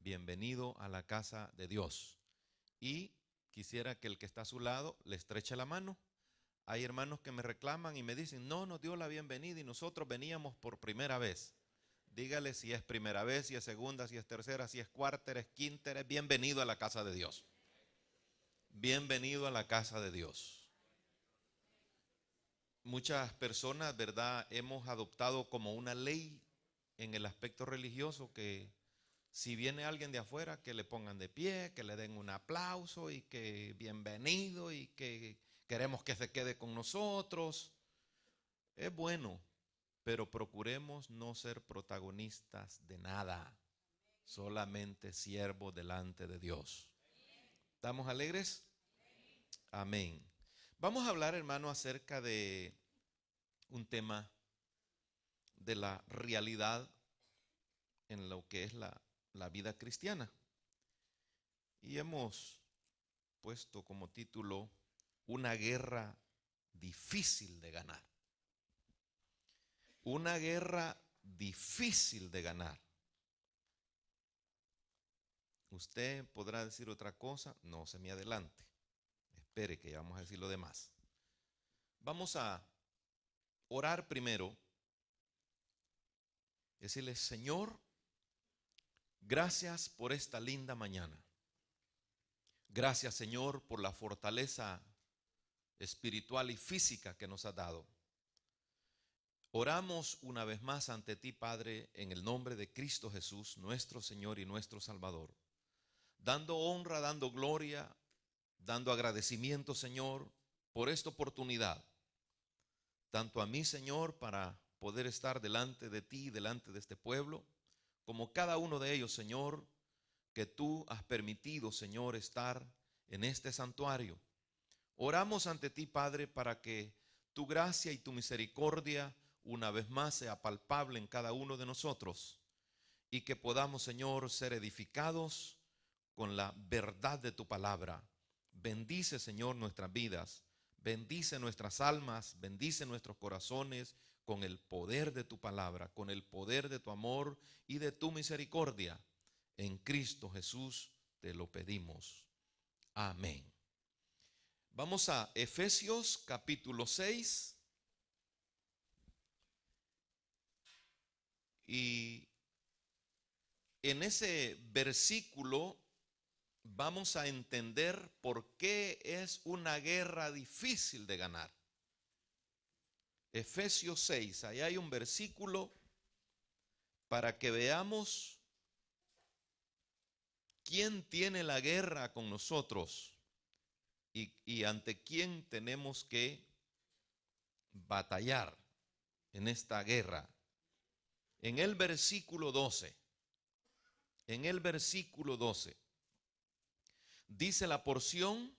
bienvenido a la casa de Dios. Y quisiera que el que está a su lado le estreche la mano. Hay hermanos que me reclaman y me dicen, no nos dio la bienvenida y nosotros veníamos por primera vez. Dígale si es primera vez, si es segunda, si es tercera, si es cuarta, es quinta, es bienvenido a la casa de Dios. Bienvenido a la casa de Dios. Muchas personas, ¿verdad?, hemos adoptado como una ley en el aspecto religioso que si viene alguien de afuera, que le pongan de pie, que le den un aplauso y que bienvenido y que queremos que se quede con nosotros. Es bueno, pero procuremos no ser protagonistas de nada, solamente siervos delante de Dios. ¿Estamos alegres? Amén. Vamos a hablar, hermano, acerca de un tema de la realidad en lo que es la vida cristiana. Y hemos puesto como título una guerra difícil de ganar. Una guerra difícil de ganar. Usted podrá decir otra cosa, no se me adelante. Espere que ya vamos a decir lo demás. Vamos a orar primero. Decirle, Señor, gracias por esta linda mañana. Gracias, Señor, por la fortaleza espiritual y física que nos has dado. Oramos una vez más ante ti, Padre, en el nombre de Cristo Jesús, nuestro Señor y nuestro Salvador, dando honra, dando gloria, dando agradecimiento, Señor, por esta oportunidad, tanto a mí, Señor, para poder estar delante de ti, delante de este pueblo, como cada uno de ellos, Señor, que tú has permitido, Señor, estar en este santuario. Oramos ante ti, Padre, para que tu gracia y tu misericordia una vez más sea palpable en cada uno de nosotros y que podamos, Señor, ser edificados con la verdad de tu palabra. Bendice, Señor, nuestras vidas, bendice nuestras almas, bendice nuestros corazones con el poder de tu palabra, con el poder de tu amor y de tu misericordia. En Cristo Jesús te lo pedimos. Amén. Vamos a Efesios capítulo 6. Y en ese versículo vamos a entender por qué es una guerra difícil de ganar. Efesios 6, ahí hay un versículo para que veamos quién tiene la guerra con nosotros y ante quién tenemos que batallar en esta guerra. En el versículo 12, dice la porción,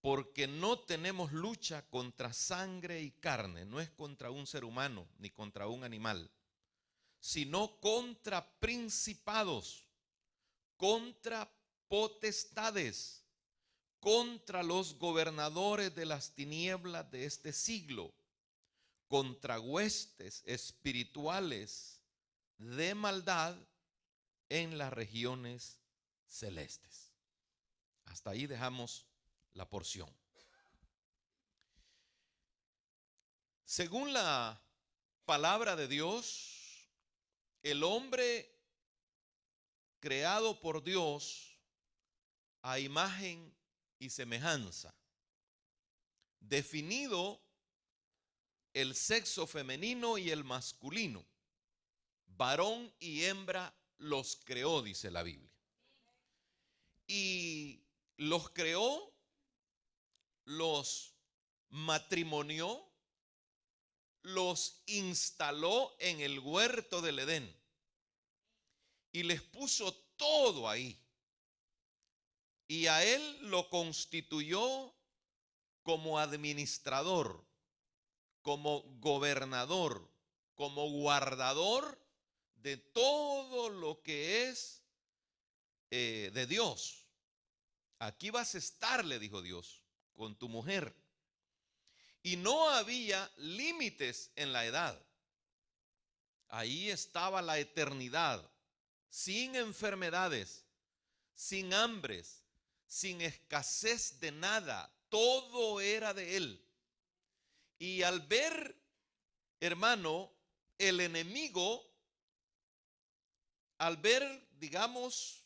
porque no tenemos lucha contra sangre y carne, no es contra un ser humano ni contra un animal, sino contra principados, contra potestades, contra los gobernadores de las tinieblas de este siglo, contra huestes espirituales de maldad en las regiones celestes. Hasta ahí dejamos la porción. Según la palabra de Dios, el hombre creado por Dios a imagen y semejanza, definido el sexo femenino y el masculino, varón y hembra los creó, dice la Biblia. Y los creó, los matrimonió, los instaló en el huerto del Edén y les puso todo ahí. Y a él lo constituyó como administrador, como gobernador, como guardador de todo lo que es de Dios. Aquí vas a estar, le dijo Dios, con tu mujer. Y no había límites en la edad. Ahí estaba la eternidad, sin enfermedades, sin hambres, sin escasez de nada. Todo era de él. Y al ver, hermano, el enemigo, al ver, digamos,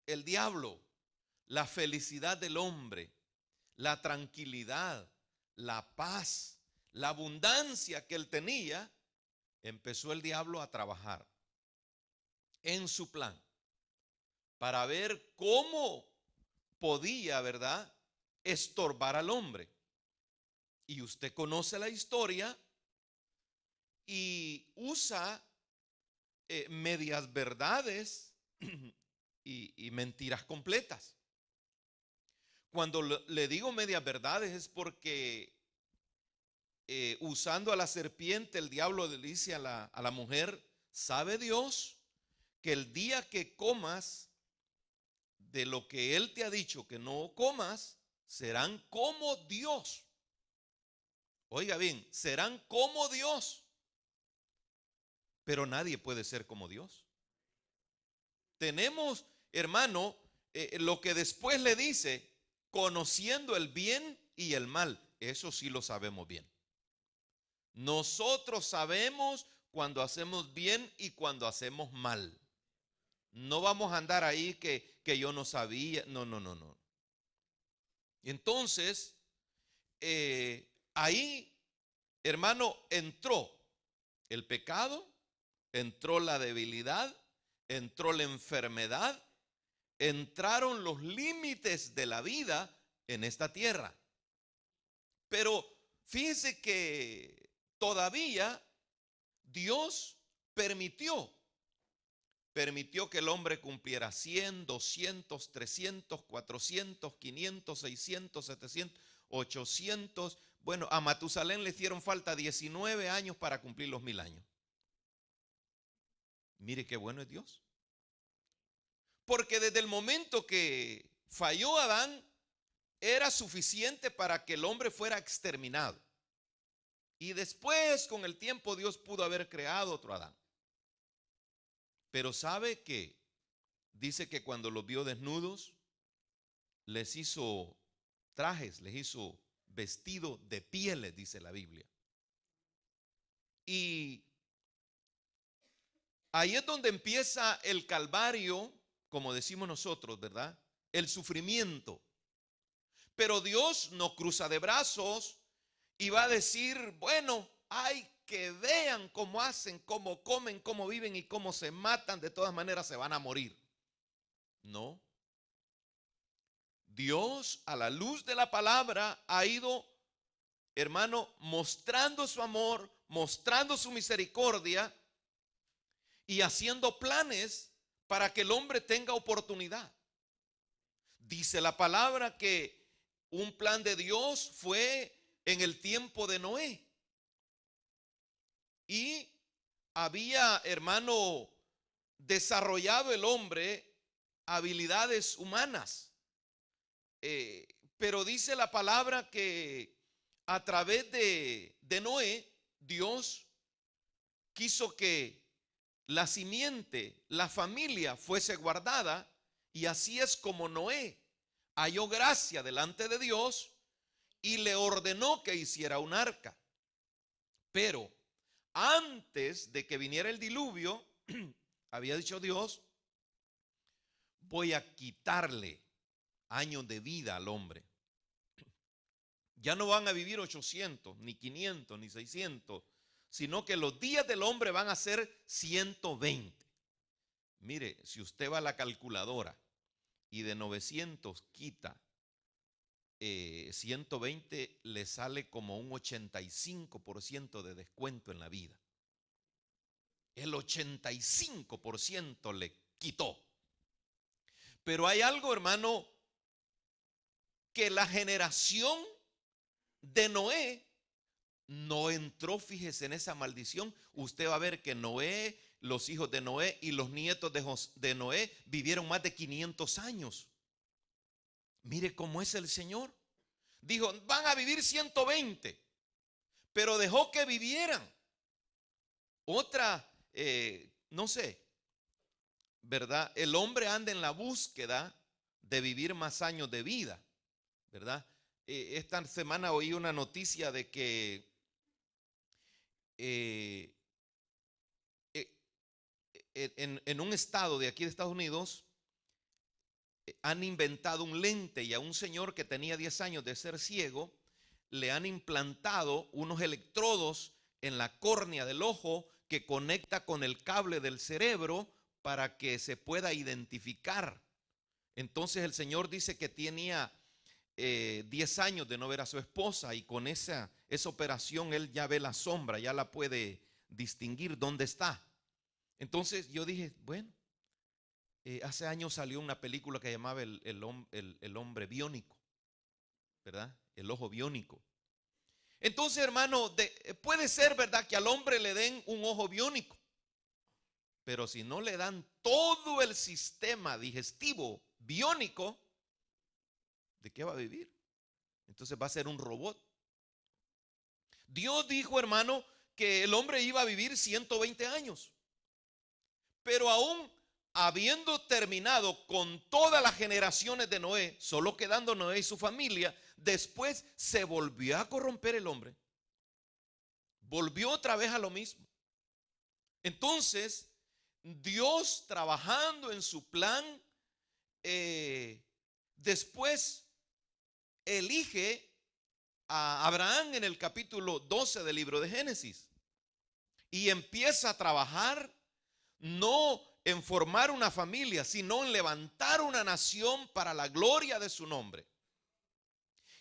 el diablo, la felicidad del hombre, la tranquilidad, la paz, la abundancia que él tenía, empezó el diablo a trabajar en su plan para ver cómo podía, ¿verdad?, estorbar al hombre. Y usted conoce la historia y usa medias verdades y mentiras completas. Cuando le digo medias verdades es porque usando a la serpiente, el diablo le dice a la mujer: ¿sabe Dios que el día que comas de lo que Él te ha dicho que no comas, serán como Dios? Oiga bien, serán como Dios. Pero nadie puede ser como Dios. Tenemos, hermano, lo que después le dice, conociendo el bien y el mal. Eso sí lo sabemos bien. Nosotros sabemos cuando hacemos bien y cuando hacemos mal. No vamos a andar ahí que yo no sabía. No, no, no, no. Entonces, ahí, hermano, entró el pecado, entró la debilidad, entró la enfermedad, entraron los límites de la vida en esta tierra. Pero fíjese que todavía Dios permitió que el hombre cumpliera 100, 200, 300, 400, 500, 600, 700, 800. Bueno, a Matusalén le hicieron falta 19 años para cumplir los 1000 años. Mire qué bueno es Dios. Porque desde el momento que falló Adán, era suficiente para que el hombre fuera exterminado. Y después, con el tiempo, Dios pudo haber creado otro Adán. Pero sabe que dice que cuando los vio desnudos, les hizo trajes, les hizo vestido de pieles, dice la Biblia. Y ahí es donde empieza el calvario, como decimos nosotros, ¿verdad? El sufrimiento. Pero Dios no cruza de brazos y va a decir, bueno, hay que vean cómo hacen, cómo comen, cómo viven y cómo se matan. De todas maneras se van a morir. No. Dios, a la luz de la palabra, ha ido, hermano, mostrando su amor, mostrando su misericordia y haciendo planes para que el hombre tenga oportunidad. Dice la palabra que un plan de Dios fue en el tiempo de Noé. Y había, hermano, desarrollado el hombre habilidades humanas. Pero dice la palabra que a través de Noé, Dios quiso que la simiente, la familia fuese guardada. Y así es como Noé halló gracia delante de Dios y le ordenó que hiciera un arca. Pero antes de que viniera el diluvio, había dicho Dios: voy a quitarle años de vida al hombre. Ya no van a vivir 800, ni 500, ni 600, sino que los días del hombre van a ser 120. Mire, si usted va a la calculadora y de 900 quita 120, le sale como un 85% de descuento en la vida. El 85% le quitó. Pero hay algo, hermano, que la generación de Noé no entró, fíjese, en esa maldición. Usted va a ver que Noé, los hijos de Noé y los nietos de Noé vivieron más de 500 años. Mire cómo es el Señor. Dijo, van a vivir 120, pero dejó que vivieran otra, no sé, ¿verdad? El hombre anda en la búsqueda de vivir más años de vida, ¿verdad? Esta semana oí una noticia de que eh, en un estado de aquí de Estados Unidos han inventado un lente, y a un señor que tenía 10 años de ser ciego le han implantado unos electrodos en la córnea del ojo que conecta con el cable del cerebro para que se pueda identificar. Entonces el señor dice que tenía 10 años de no ver a su esposa, y con esa operación él ya ve la sombra, ya la puede distinguir dónde está. Entonces yo dije, bueno, hace años salió una película que llamaba el hombre biónico, ¿verdad? El ojo biónico. Entonces, hermano, puede ser, ¿verdad?, que al hombre le den un ojo biónico, pero si no le dan todo el sistema digestivo biónico, ¿de qué va a vivir? Entonces va a ser un robot. Dios dijo, hermano, que el hombre iba a vivir 120 años, pero aún habiendo terminado con todas las generaciones de Noé, solo quedando Noé y su familia, después se volvió a corromper el hombre. Volvió otra vez a lo mismo. Entonces, Dios, trabajando en su plan, después elige a Abraham en el capítulo 12 del libro de Génesis, y empieza a trabajar no en formar una familia, sino en levantar una nación para la gloria de su nombre.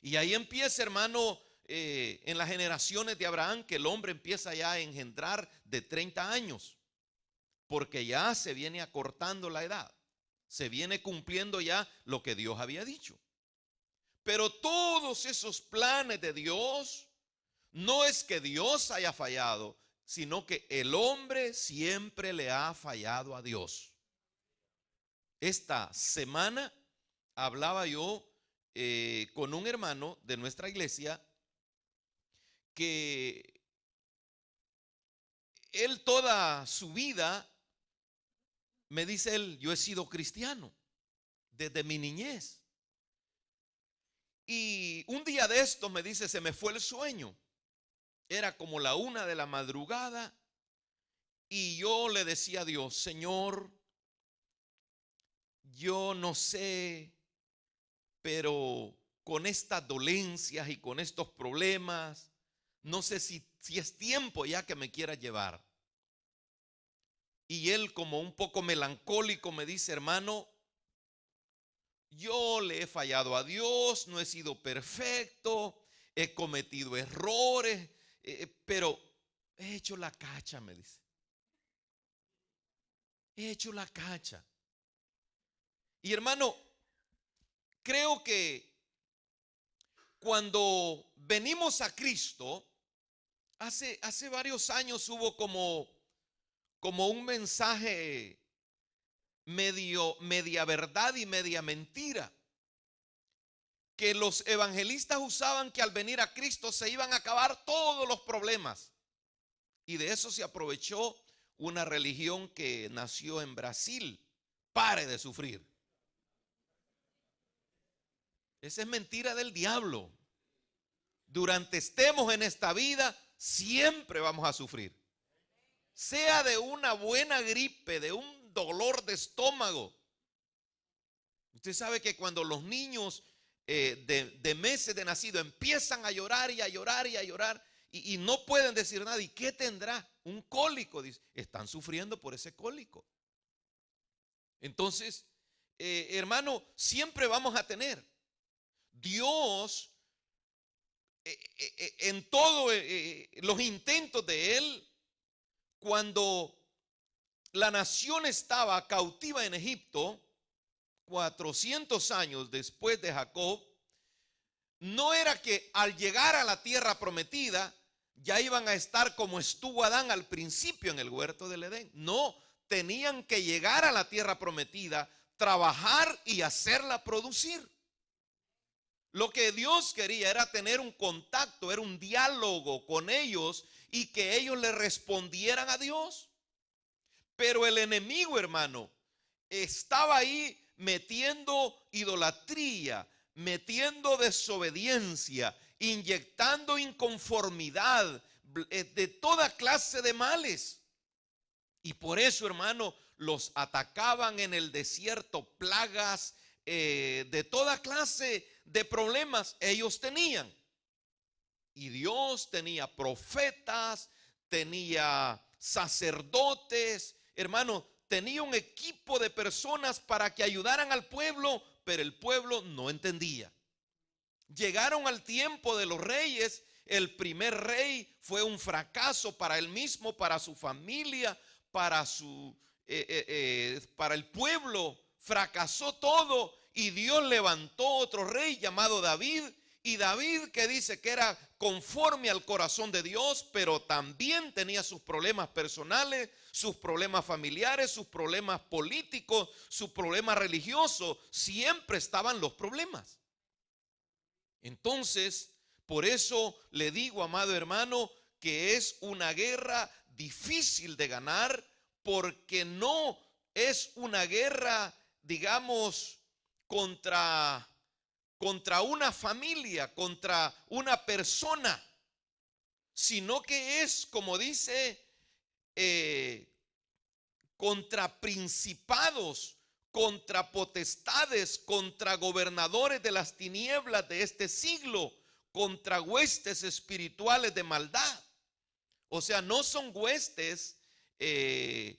Y ahí empieza, hermano, en las generaciones de Abraham, que el hombre empieza ya a engendrar de 30 años, porque ya se viene acortando la edad, se viene cumpliendo ya lo que Dios había dicho. Pero todos esos planes de Dios, no es que Dios haya fallado, sino que el hombre siempre le ha fallado a Dios. Esta semana hablaba yo con un hermano de nuestra iglesia que él toda su vida, me dice él, yo he sido cristiano desde mi niñez. Y un día de estos me dice, se me fue el sueño. Era como la 1 de la madrugada y yo le decía a Dios, Señor, yo no sé, pero con estas dolencias y con estos problemas, no sé si es tiempo ya que me quiera llevar. Y él, como un poco melancólico, me dice, hermano, yo le he fallado a Dios, no he sido perfecto, he cometido errores, pero he hecho la cacha, me dice. He hecho la cacha. Y hermano, creo que cuando venimos a Cristo, hace varios años hubo como un mensaje media verdad y media mentira, que los evangelistas usaban, que al venir a Cristo se iban a acabar todos los problemas. Y de eso se aprovechó una religión que nació en Brasil. Pare de sufrir. Esa es mentira del diablo. Durante estemos en esta vida, siempre vamos a sufrir. Sea de una buena gripe, de un dolor de estómago. Usted sabe que cuando los niños de meses de nacido empiezan a llorar y a llorar y a llorar y no pueden decir nada, ¿y qué tendrá? Un cólico, dice. Están sufriendo por ese cólico. Entonces, hermano, siempre vamos a tener. Dios, en todos los intentos de Él, cuando la nación estaba cautiva en Egipto, 400 años después de Jacob, no era que al llegar a la tierra prometida ya iban a estar como estuvo Adán al principio en el huerto del Edén. No, tenían que llegar a la tierra prometida, trabajar y hacerla producir. Lo que Dios quería era tener un contacto, era un diálogo con ellos y que ellos le respondieran a Dios. Pero el enemigo, hermano, estaba ahí metiendo idolatría, metiendo desobediencia, inyectando inconformidad, de toda clase de males. Y por eso, hermano, los atacaban en el desierto, plagas, de toda clase de problemas ellos tenían. Y Dios tenía profetas, tenía sacerdotes, hermano, tenía un equipo de personas para que ayudaran al pueblo, pero el pueblo no entendía. Llegaron al tiempo de los reyes. El primer rey fue un fracaso para él mismo, para su familia, para el pueblo. Fracasó todo y Dios levantó otro rey llamado David. Y David, que dice que era conforme al corazón de Dios, pero también tenía sus problemas personales, sus problemas familiares, sus problemas políticos, sus problemas religiosos. Siempre estaban los problemas. Entonces, por eso le digo, amado hermano, que es una guerra difícil de ganar, porque no es una guerra, digamos, contra una familia, contra una persona, sino que es, como dice, contra principados, contra potestades, contra gobernadores de las tinieblas de este siglo, contra huestes espirituales de maldad. O sea, no son huestes de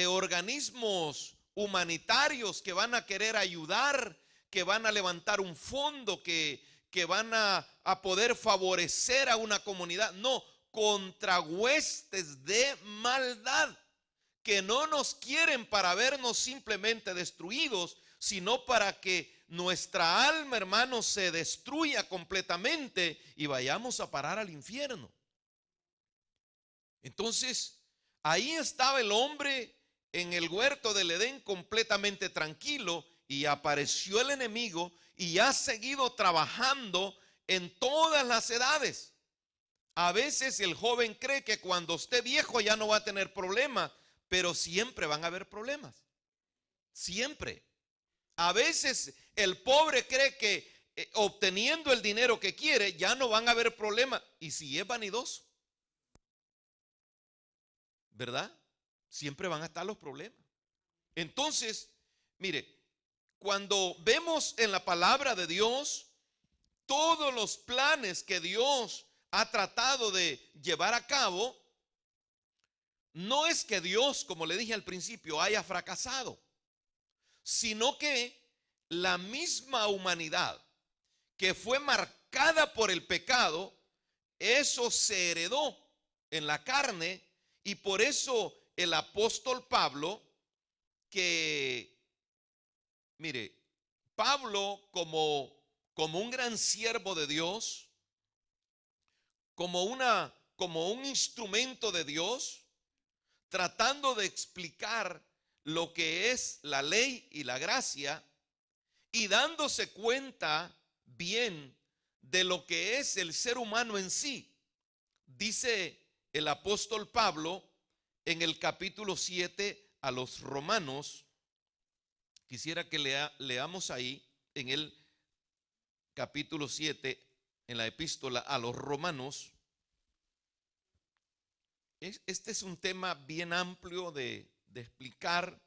organismos humanitarios que van a querer ayudar, que van a levantar un fondo, que van a poder favorecer a una comunidad. No, contra huestes de maldad, que no nos quieren para vernos simplemente destruidos, sino para que nuestra alma, hermano, se destruya completamente y vayamos a parar al infierno. Entonces, ahí estaba el hombre en el huerto del Edén completamente tranquilo, y apareció el enemigo y ha seguido trabajando en todas las edades. A veces el joven cree que cuando esté viejo ya no va a tener problemas, pero siempre van a haber problemas. Siempre. A veces el pobre cree que obteniendo el dinero que quiere ya no van a haber problemas. Y si es vanidoso, ¿verdad? Siempre van a estar los problemas. Entonces, mire, cuando vemos en la palabra de Dios todos los planes que Dios ha tratado de llevar a cabo, no es que Dios, como le dije al principio, haya fracasado, sino que la misma humanidad que fue marcada por el pecado, eso se heredó en la carne. Y por eso el apóstol Pablo, que mire, Pablo como un gran siervo de Dios, como un instrumento de Dios, tratando de explicar lo que es la ley y la gracia, y dándose cuenta bien de lo que es el ser humano en sí. Dice el apóstol Pablo en el capítulo 7 a los Romanos. Quisiera que leamos ahí en el capítulo 7, en la epístola a los Romanos. Este es un tema bien amplio de explicar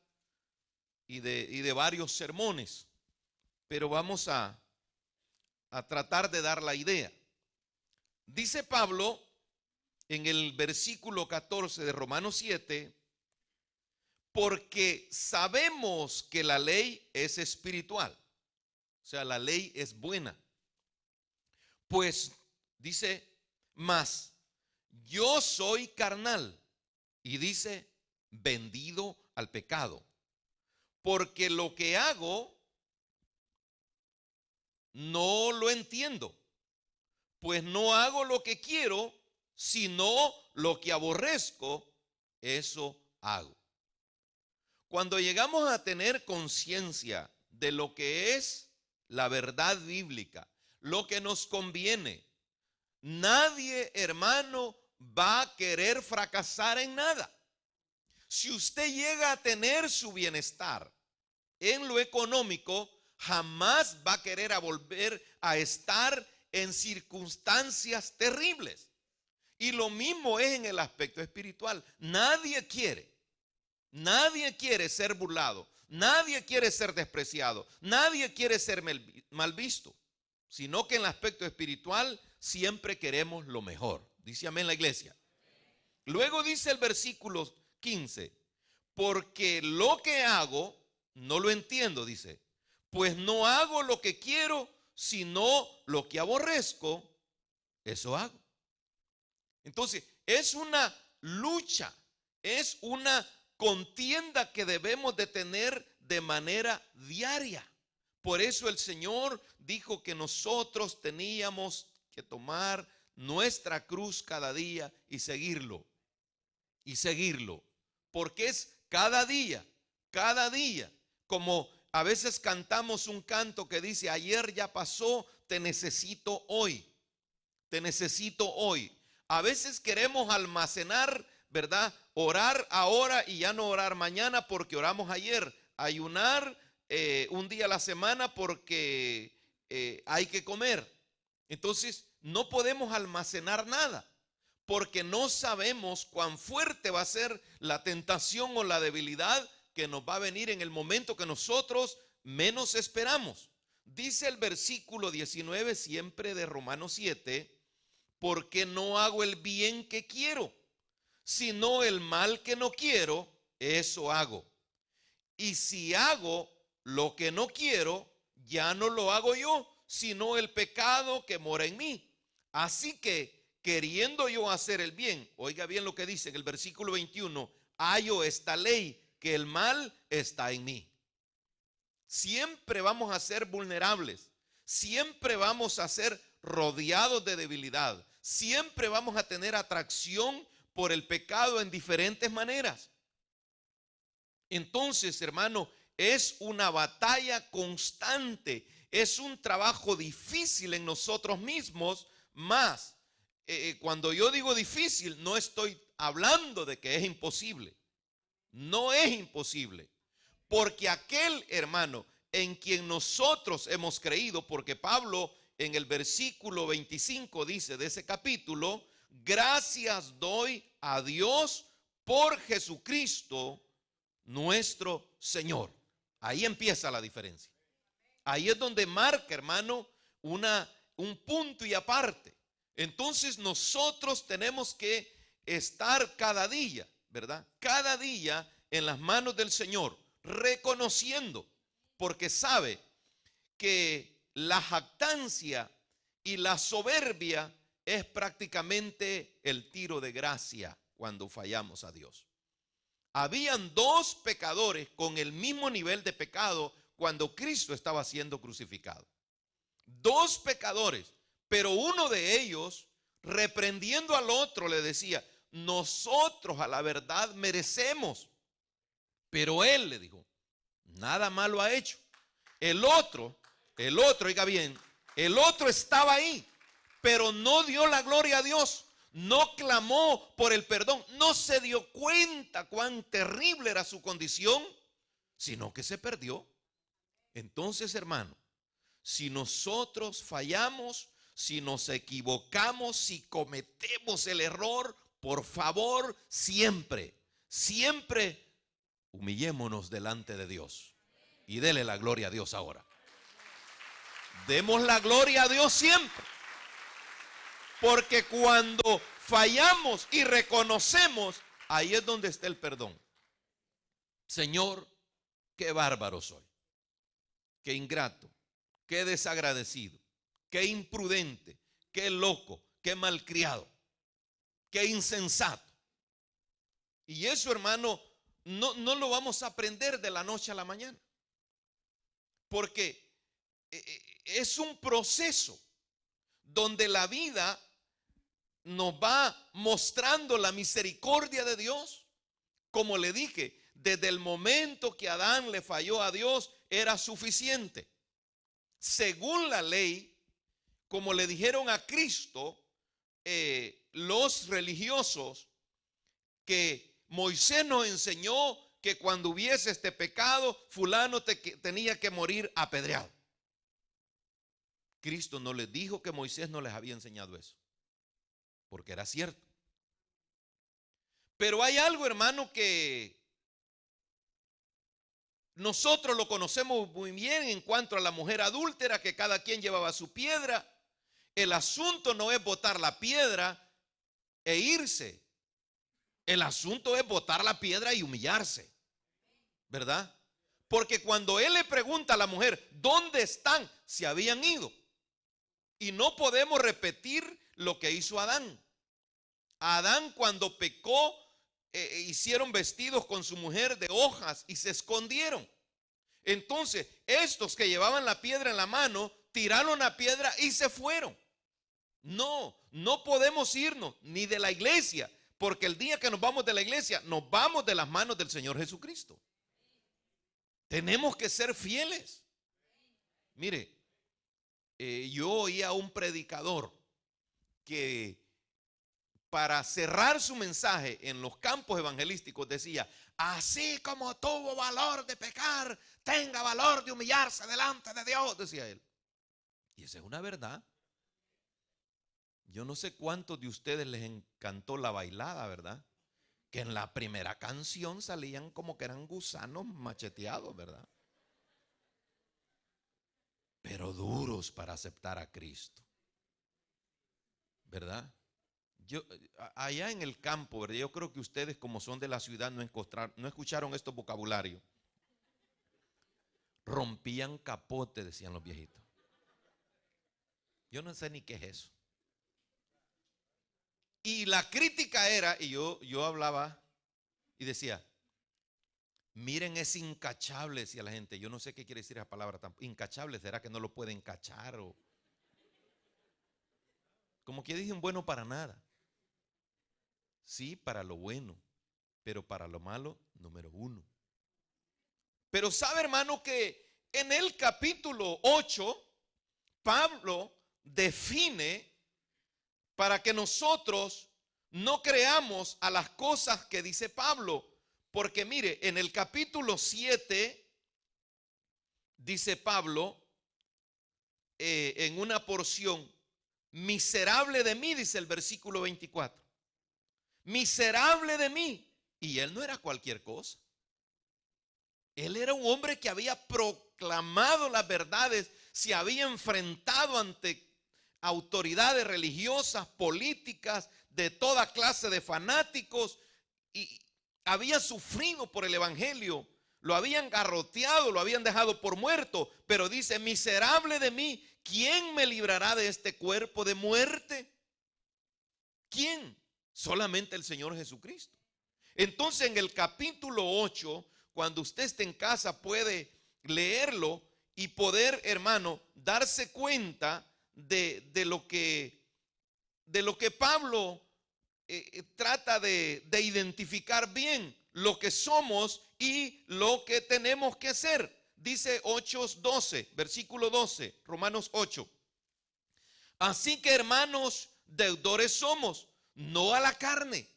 y de varios sermones, pero vamos a tratar de dar la idea. Dice Pablo en el versículo 14 de Romanos 7, porque sabemos que la ley es espiritual, o sea, la ley es buena. Pues dice, mas yo soy carnal, y dice, vendido al pecado, porque lo que hago no lo entiendo, pues no hago lo que quiero, sino lo que aborrezco, eso hago. Cuando llegamos a tener conciencia de lo que es la verdad bíblica, lo que nos conviene, nadie, hermano, va a querer fracasar en nada. Si usted llega a tener su bienestar, en lo económico, jamás va a querer volver a estar en circunstancias terribles. Y lo mismo es en el aspecto espiritual. Nadie quiere ser burlado, nadie quiere ser despreciado, nadie quiere ser mal visto, sino que en el aspecto espiritual siempre queremos lo mejor. Dice amén la iglesia. Luego dice el versículo 15, porque lo que hago no lo entiendo, dice, pues no hago lo que quiero, sino lo que aborrezco, eso hago. Entonces, es una lucha, es una contienda que debemos de tener de manera diaria. Por eso el Señor dijo que nosotros teníamos que tomar nuestra cruz cada día y seguirlo. Porque es cada día, como a veces cantamos un canto que dice, ayer ya pasó, te necesito hoy. A veces queremos almacenar, ¿verdad? Orar ahora y ya no orar mañana porque oramos ayer. Ayunar un día a la semana porque hay que comer. Entonces no podemos almacenar nada porque no sabemos cuán fuerte va a ser la tentación o la debilidad que nos va a venir en el momento que nosotros menos esperamos. Dice el versículo 19 siempre de Romanos 7, porque no hago el bien que quiero, sino el mal que no quiero, eso hago. Y si hago lo que no quiero, ya no lo hago yo, sino el pecado que mora en mí. Así que, queriendo yo hacer el bien, oiga bien lo que dice en el versículo 21, hallo esta ley, que el mal está en mí. Siempre vamos a ser vulnerables, siempre vamos a ser rodeados de debilidad, siempre vamos a tener atracción por el pecado en diferentes maneras. Entonces, hermano, es una batalla constante, es un trabajo difícil en nosotros mismos, más cuando yo digo difícil, no estoy hablando de que es imposible. No es imposible, porque aquel hermano en quien nosotros hemos creído, porque Pablo en el versículo 25 dice de ese capítulo, gracias doy a Dios por Jesucristo nuestro Señor. Ahí empieza la diferencia. Ahí es donde marca, hermano, un punto y aparte. Entonces nosotros tenemos que estar cada día, ¿verdad? Cada día en las manos del Señor, reconociendo, porque sabe que la jactancia y la soberbia es prácticamente el tiro de gracia cuando fallamos a Dios. Habían dos pecadores con el mismo nivel de pecado cuando Cristo estaba siendo crucificado. Dos pecadores, pero uno de ellos, reprendiendo al otro, le decía, nosotros a la verdad merecemos. Pero él le dijo, nada malo ha hecho. El otro, oiga bien, el otro estaba ahí, pero no dio la gloria a Dios, no clamó por el perdón, no se dio cuenta cuán terrible era su condición, sino que se perdió. Entonces, hermano, si nosotros fallamos, si nos equivocamos, si cometemos el error, por favor, siempre humillémonos delante de Dios y dele la gloria a Dios ahora. Demos la gloria a Dios siempre, porque cuando fallamos y reconocemos, ahí es donde está el perdón. Señor, qué bárbaro soy, qué ingrato, qué desagradecido, qué imprudente, qué loco, qué malcriado, qué insensato. Y eso, hermano, no lo vamos a aprender de la noche a la mañana, porque es un proceso donde la vida nos va mostrando la misericordia de Dios. Como le dije, desde el momento que Adán le falló a Dios, era suficiente. Según la ley, como le dijeron a Cristo, los religiosos, que Moisés nos enseñó que cuando hubiese este pecado, fulano tenía que morir apedreado. Cristo no les dijo que Moisés no les había enseñado eso, porque era cierto. Pero hay algo, hermano, que nosotros lo conocemos muy bien en cuanto a la mujer adúltera, que cada quien llevaba su piedra. El asunto no es botar la piedra e irse. El asunto es botar la piedra y humillarse, ¿verdad? Porque cuando él le pregunta a la mujer, ¿dónde están? Se habían ido. Y no podemos repetir lo que hizo Adán. Adán, cuando pecó, hicieron vestidos con su mujer de hojas y se escondieron. Entonces estos que llevaban la piedra en la mano tiraron la piedra y se fueron. No podemos irnos ni de la iglesia, porque el día que nos vamos de la iglesia, nos vamos de las manos del Señor Jesucristo. Tenemos que ser fieles. Mire, yo oí a un predicador que para cerrar su mensaje en los campos evangelísticos decía: así como tuvo valor de pecar, tenga valor de humillarse delante de Dios, decía él. Y esa es una verdad. Yo no sé cuántos de ustedes les encantó la bailada, ¿verdad? Que en la primera canción salían como que eran gusanos macheteados, ¿verdad? Pero duros para aceptar a Cristo, ¿verdad? Allá en el campo, ¿verdad? Yo creo que ustedes, como son de la ciudad, no escucharon estos vocabularios. Rompían capote, decían los viejitos. Yo no sé ni qué es eso. Y la crítica era, y yo hablaba y decía: miren, es incachable, decía la gente. Yo no sé qué quiere decir esa palabra. Incachable, ¿será que no lo pueden cachar? O como que dicen bueno para nada. Sí, para lo bueno, pero para lo malo, número 1. Pero sabe, hermano, que en el capítulo 8, Pablo define para que nosotros no creamos a las cosas que dice Pablo. Porque mire, en el capítulo 7 dice Pablo, en una porción: miserable de mí, dice el versículo 24. Miserable de mí. Y él no era cualquier cosa. Él era un hombre que había proclamado las verdades, se había enfrentado ante autoridades religiosas, políticas, de toda clase de fanáticos, y había sufrido por el evangelio. Lo habían garroteado, lo habían dejado por muerto, pero dice: miserable de mí, ¿quién me librará de este cuerpo de muerte? ¿Quién? Solamente el Señor Jesucristo. Entonces, en el capítulo 8, cuando usted esté en casa, puede leerlo y poder, hermano, darse cuenta de lo que Pablo trata de identificar bien lo que somos y lo que tenemos que hacer. Dice 8:12, versículo 12, Romanos 8. Así que, hermanos, deudores somos, no a la carne.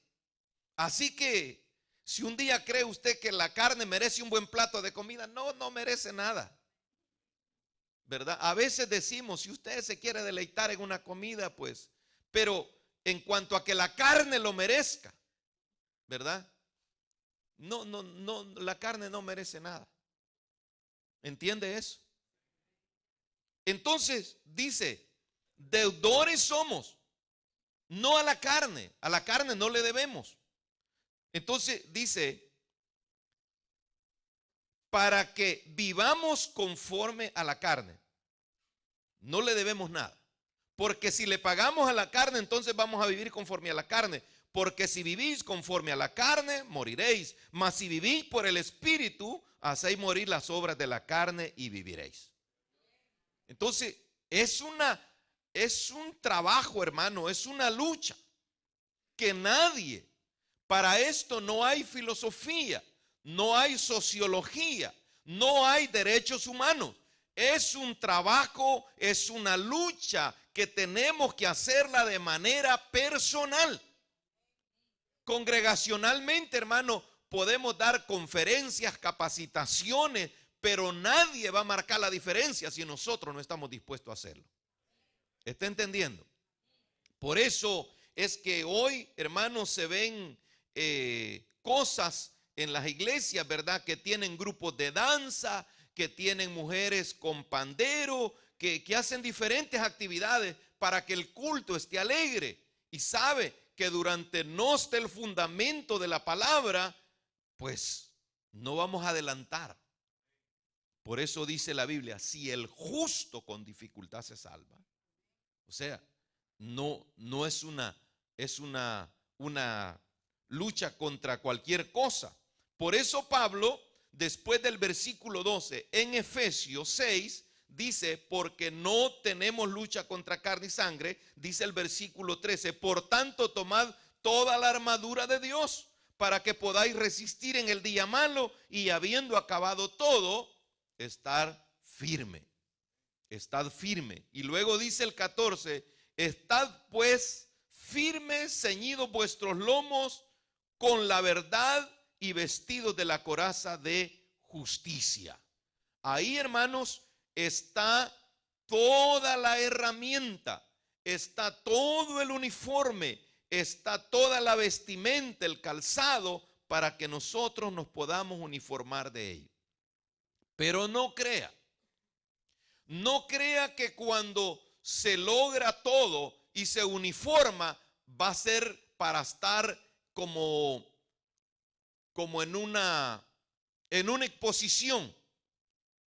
Así que si un día cree usted que la carne merece un buen plato de comida, no merece nada, ¿verdad? A veces decimos, si usted se quiere deleitar en una comida, pues, pero en cuanto a que la carne lo merezca, ¿verdad? No, la carne no merece nada. ¿Entiende eso? Entonces dice: deudores somos, no a la carne no le debemos. Entonces dice: para que vivamos conforme a la carne, no le debemos nada. Porque si le pagamos a la carne, entonces vamos a vivir conforme a la carne. Porque si vivís conforme a la carne, moriréis. Mas si vivís por el Espíritu, hacéis morir las obras de la carne y viviréis. Entonces, es un trabajo, hermano, es una lucha que nadie, para esto no hay filosofía, no hay sociología, no hay derechos humanos. Es un trabajo, es una lucha que tenemos que hacerla de manera personal. Congregacionalmente, hermano, podemos dar conferencias, capacitaciones, pero nadie va a marcar la diferencia si nosotros no estamos dispuestos a hacerlo. ¿Está entendiendo? Por eso es que hoy, hermanos, se ven cosas en las iglesias, ¿verdad? Que tienen grupos de danza, que tienen mujeres con pandero, que hacen diferentes actividades para que el culto esté alegre. Y sabe que durante no esté el fundamento de la palabra, pues no vamos a adelantar. Por eso dice la Biblia, si el justo con dificultad se salva. O sea, no es una lucha contra cualquier cosa. Por eso Pablo, después del versículo 12, en Efesios 6, dice, porque no tenemos lucha contra carne y sangre, dice el versículo 13, por tanto tomad toda la armadura de Dios para que podáis resistir en el día malo y habiendo acabado todo, estar firme. Estad firme. Y luego dice el 14, estad pues firmes, ceñidos vuestros lomos con la verdad y vestidos de la coraza de justicia. Ahí, hermanos, está toda la herramienta, está todo el uniforme, está toda la vestimenta, el calzado, para que nosotros nos podamos uniformar de ello. Pero no crea que cuando se logra todo y se uniforma, va a ser para estar como en una exposición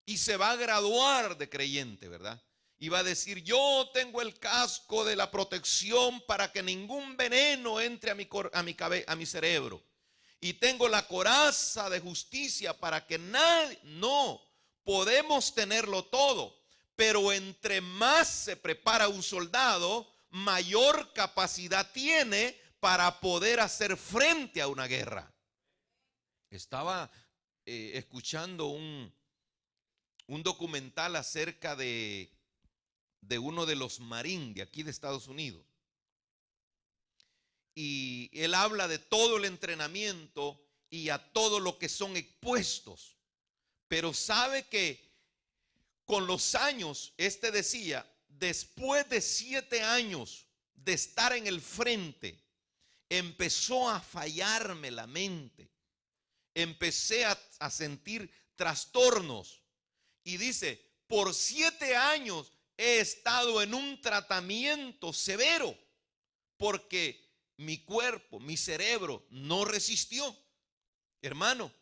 y se va a graduar de creyente, ¿verdad? Y va a decir, yo tengo el casco de la protección para que ningún veneno entre a mi cerebro. Y tengo la coraza de justicia para que nadie, no, podemos tenerlo todo. Pero entre más se prepara un soldado, mayor capacidad tiene para poder hacer frente a una guerra. Estaba escuchando un documental acerca de uno de los Marines de aquí de Estados Unidos. Y él habla de todo el entrenamiento y a todo lo que son expuestos. Pero sabe que con los años, decía, después de 7 años de estar en el frente, empezó a fallarme la mente. Empecé a sentir trastornos. Y dice, por 7 años he estado en un tratamiento severo porque mi cuerpo, mi cerebro no resistió. Hermano,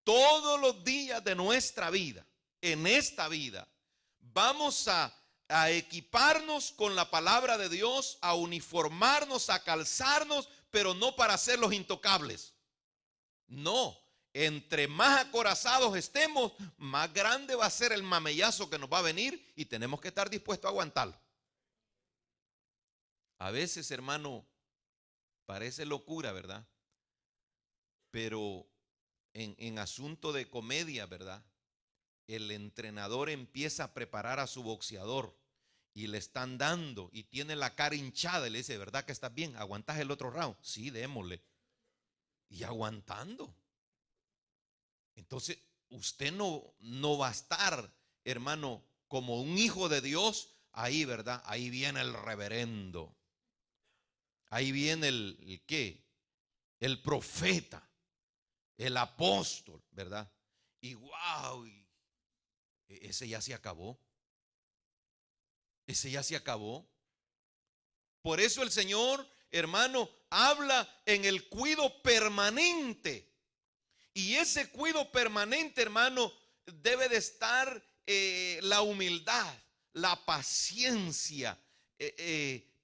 todos los días de nuestra vida, en esta vida, vamos a equiparnos con la palabra de Dios, a uniformarnos, a calzarnos, pero no para ser los intocables. No, entre más acorazados estemos, más grande va a ser el mamellazo que nos va a venir y tenemos que estar dispuestos a aguantarlo. A veces, hermano, parece locura, ¿verdad? Pero en asunto de comedia, ¿verdad? El entrenador empieza a preparar a su boxeador y le están dando y tiene la cara hinchada y le dice, ¿verdad que estás bien? ¿Aguantas el otro round? Sí, démosle. Y aguantando. Entonces, usted no va a estar, hermano, como un hijo de Dios ahí, ¿verdad? Ahí viene el reverendo. Ahí viene el ¿qué? El profeta, el apóstol, ¿verdad? Y wow, ese ya se acabó. Ese ya se acabó. Por eso el Señor, hermano, habla en el cuidado permanente. Y ese cuidado permanente, hermano, debe de estar la humildad, la paciencia,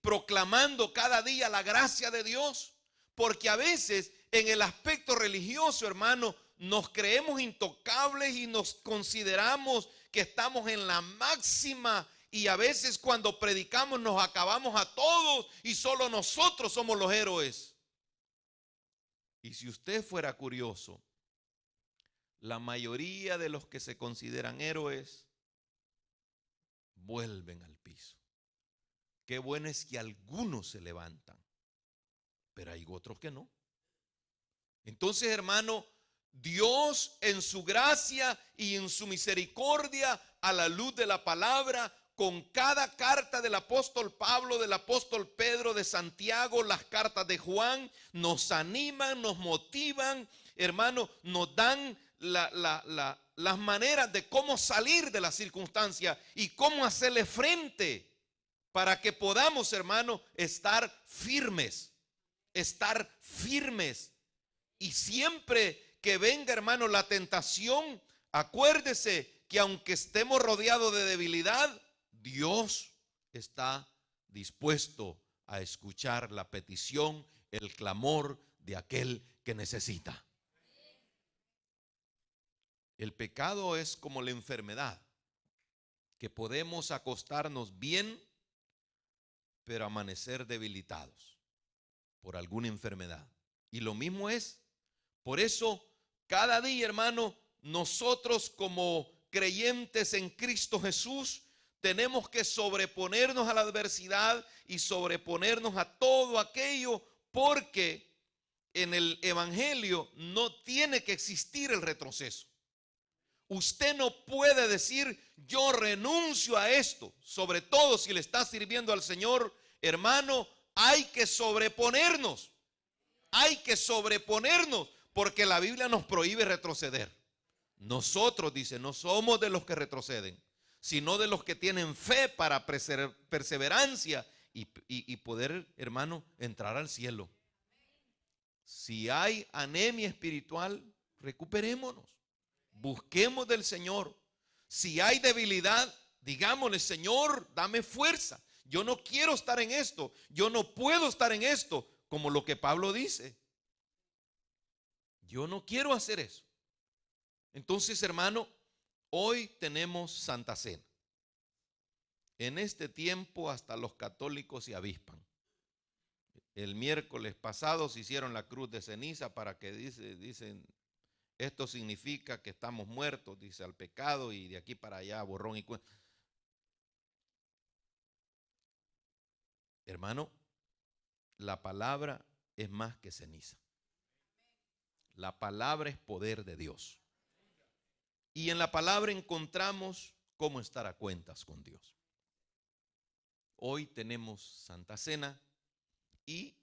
proclamando cada día la gracia de Dios. Porque a veces en el aspecto religioso, hermano, nos creemos intocables y nos consideramos que estamos en la máxima. Y a veces cuando predicamos nos acabamos a todos y solo nosotros somos los héroes. Y si usted fuera curioso, la mayoría de los que se consideran héroes vuelven al piso. Qué bueno es que algunos se levantan, pero hay otros que no. Entonces, hermano, Dios en su gracia y en su misericordia, a la luz de la palabra, con cada carta del apóstol Pablo, del apóstol Pedro, de Santiago, las cartas de Juan, nos animan, nos motivan, hermano, nos dan las maneras de cómo salir de la circunstancia y cómo hacerle frente para que podamos, hermano, estar firmes. Estar firmes. Y siempre que venga, hermano, la tentación, acuérdese que aunque estemos rodeados de debilidad, Dios está dispuesto a escuchar la petición, el clamor de aquel que necesita. El pecado es como la enfermedad, que podemos acostarnos bien, pero amanecer debilitados por alguna enfermedad. Y lo mismo es, por eso cada día, hermano, nosotros como creyentes en Cristo Jesús tenemos que sobreponernos a la adversidad y sobreponernos a todo aquello, porque en el evangelio no tiene que existir el retroceso. Usted no puede decir yo renuncio a esto, sobre todo si le está sirviendo al Señor, hermano. Hay que sobreponernos, porque la Biblia nos prohíbe retroceder. Nosotros, dice, no somos de los que retroceden, sino de los que tienen fe para perseverancia y poder, hermano, entrar al cielo. Si hay anemia espiritual, recuperémonos, busquemos del Señor. Si hay debilidad, digámosle: Señor, dame fuerza. Yo no quiero estar en esto, yo no puedo estar en esto, como lo que Pablo dice. Yo no quiero hacer eso. Entonces, hermano, hoy tenemos Santa Cena. En este tiempo hasta los católicos se avispan. El miércoles pasado se hicieron la cruz de ceniza para que dicen, esto significa que estamos muertos, dice, al pecado, y de aquí para allá borrón y cuenta. Hermano, la palabra es más que ceniza. La palabra es poder de Dios. Y en la palabra encontramos cómo estar a cuentas con Dios. Hoy tenemos Santa Cena y